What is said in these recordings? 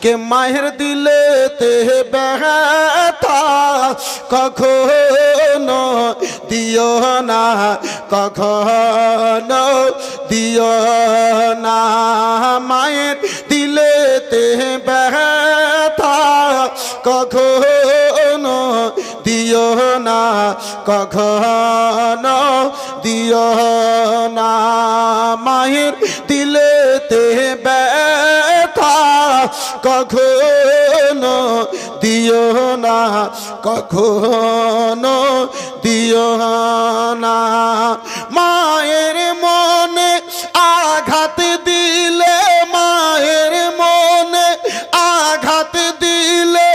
কে মায়ের দিলেতে ব্যথা কখনো দিও না, কখনো দিও না। মায়ের দিলেতে ব্যথা কখনো দিও না, কখনো দিও না। মায়ের দিলেতে ব্যথা কখনো দিও না, কখনো দিও না। মায়ের মনে আঘাত দিলে, মায়ের মনে আঘাত দিলে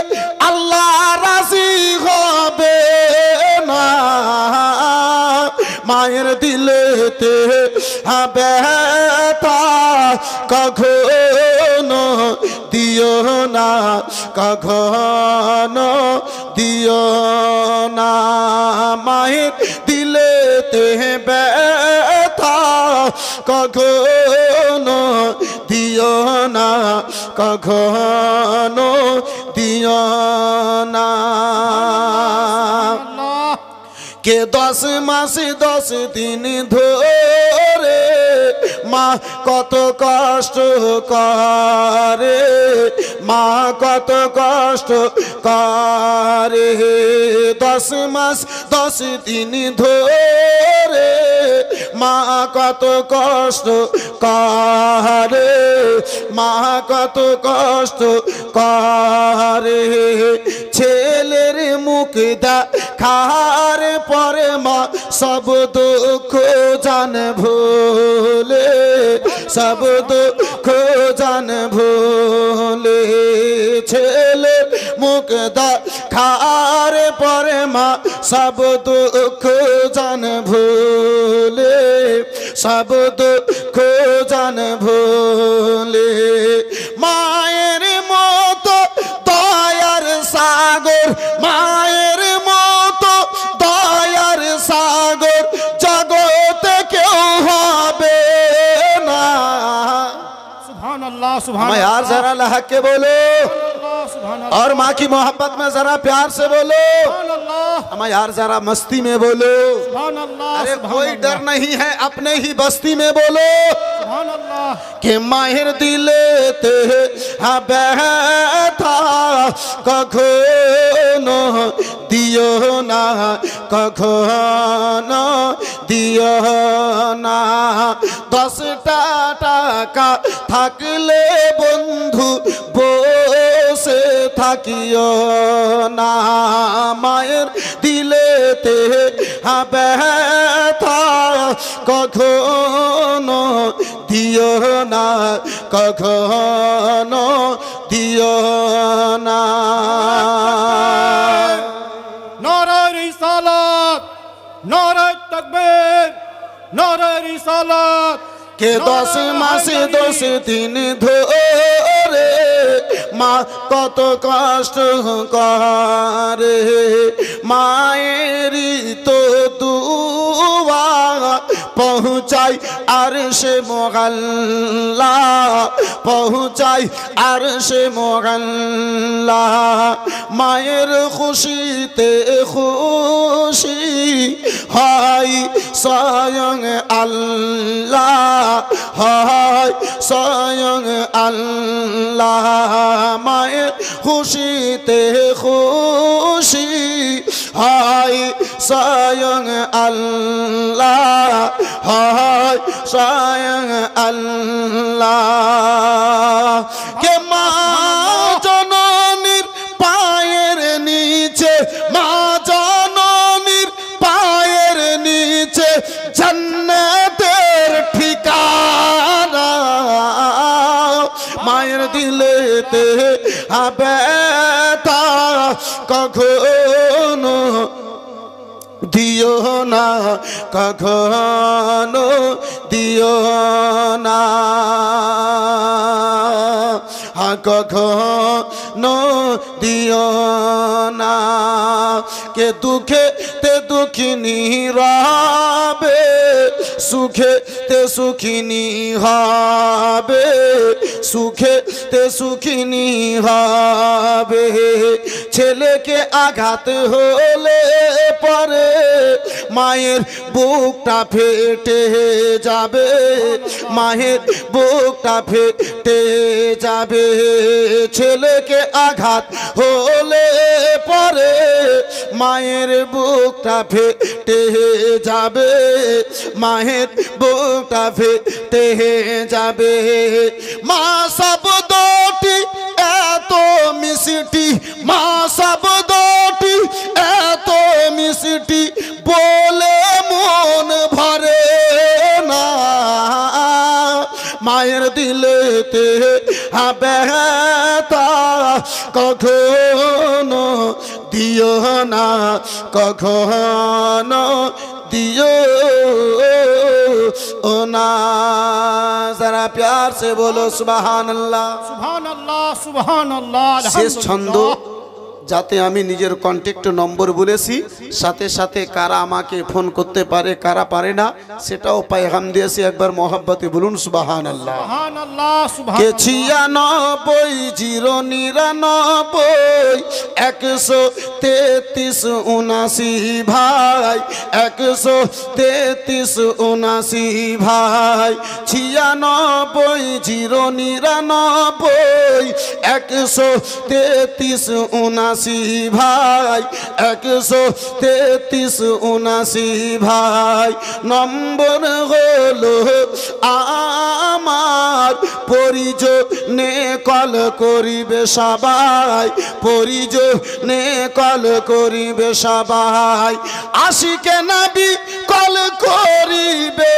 আল্লাহ রাজি হবে না। মায়ের দিলেতে ব্যথা কখনো দিও না, কখনো দিও না। মায়ের দিলেতে ব্যথা কখনো দিও না, কখনো দিও না। কে 10 মাস 10 দিন ধরে মা কত কষ্ট করে, মা কত কষ্ট করে। 10 মাস 10 দিন ধরে মা কত কষ্ট করে, মা কত কষ্ট করে। ছেলের মুখ দেখার পরে মা সব দুঃখ জান ভুলে, সব দুঃখ জান ভুলে। ছেলের মুখ দেখার পরে মা সব দুঃখ জান ভুলে, সব দুঃখ জান ভুলে। মায়ের মতো দয়ার সাগর, মায়ের মতো দয়ার সাগর জগতে কেউ হবে না। सुभान अल्लाह। यार जरा अल्लाह के बोलो और माँ की मोहब्बत में जरा प्यार से बोलो। हमें यार जरा मस्ती में बोलो। अरे कोई डर नहीं है, अपने ही बस्ती में बोलो कि माहिर दिलेते ব্যথা কখনো দিও না, কখনো দিও না। 10টা টাকা থাকলে বন্ধু বসে থাকিও না। মায়ের দিলেতে ব্যথা কখনো দিও না, কখনো দিও না। নারে রিসালাত, নারে তাকবীর, নারে রিসালাত। কে 10 মাস 10 দিন ধরে মা কত কষ্ট করে। মায়েরই তো দুয়া পৌঁছাই আরশে মোগাল্লা, পৌঁছাই আরশে মোগাল্লা। মায়ের খুশিতে খুশি হয় স্বয়ং আল্লাহ, হয় স্বয়ং আল্লাহ। মায়ের খুশিতে খুশি হয় স্বয়ং আল্লাহ, হয় স্বয়ং আল্লাহ। কে মা জননীর পায়ের নিচে, মা জননীর পায়ের নিচে জান্নাতের ঠিকানা। মায়ের দিলেতে ব্যথা কখনো দিও না, কখনো দিও না, কখনো দিও না। কে দুঃখে তে দুঃখিনী রবে সুখেতে সুখিনী হবে, সুখেতে সুখিনী হবে। ছেলেকে আঘাত হলে পরে মায়ের বুকটা ফেটে যাবে, মায়ের বুকটা ফেটে যাবে। ছেলেকে আঘাত হলে পরে মায়ের বুকটা ফেটে যাবে, মায়ের বুকটা ফেটে যাবে। মা শব্দটি এত মিষ্টি, মা শব্দটি এত মিষ্টি বলে মন ভরে না। মায়ের দিলেতে ব্যথা কখনো দিও না, কখনো दियो ओ ना। जरा प्यार से बोलो सुभान अल्लाह, सुभान अल्लाह, सुभान अल्लाह। शेष छंद যাতে আমি নিজের কন্ট্যাক্ট নম্বর বলেছি, সাথে সাথে কারা আমাকে ফোন করতে পারে কারা পারে না সেটাও পায়গাম দিয়েছি। একবার মহব্বতে বলুন সুবহানাল্লাহ। সুবহানাল্লাহ, সুবহানাল্লাহ। কে 96 099 133 79 ভাই, 133 79 ভাই, 96 099 133 79 ভাই, 133 79 ভাই। নম্বর হলো আমার, পরিজনে কল করিবে সবাই, পরিজনে কল করিবে সবাই। আশিকে নবী কল করিবে,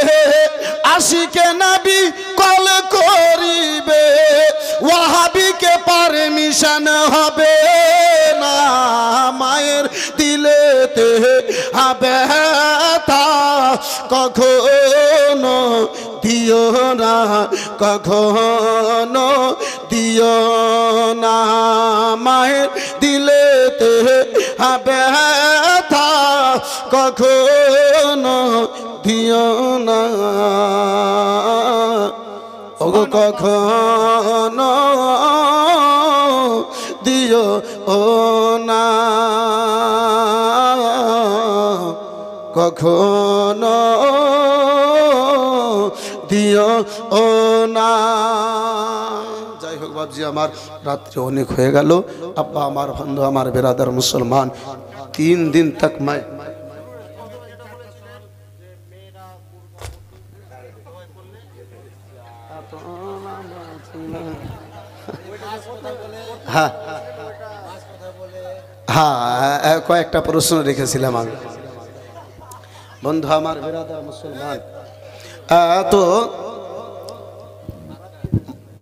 আশিকে নবী কল করিবে, ওয়াহাবিকে পারমিশন হবে না। মায়ের দিলেতে ব্যথা কখনো দিও না, কখনো দিও না। মায়ের দিলেতে ব্যথা কখনো দিও না, ওগো কখনো দিও ও না, কখনো দিও ও না। যাই হোক বাবজি, আমার রাত্রে অনেক হয়ে গেল। আব্বা আমার বন্ধু আমার বেরাদার মুসলমান 3 दिन तक मैं হ্যাঁ হ্যাঁ কয়েকটা প্রশ্ন রেখেছিলাম আমি। বন্ধু আমার বেরাদার মুসলমান, তো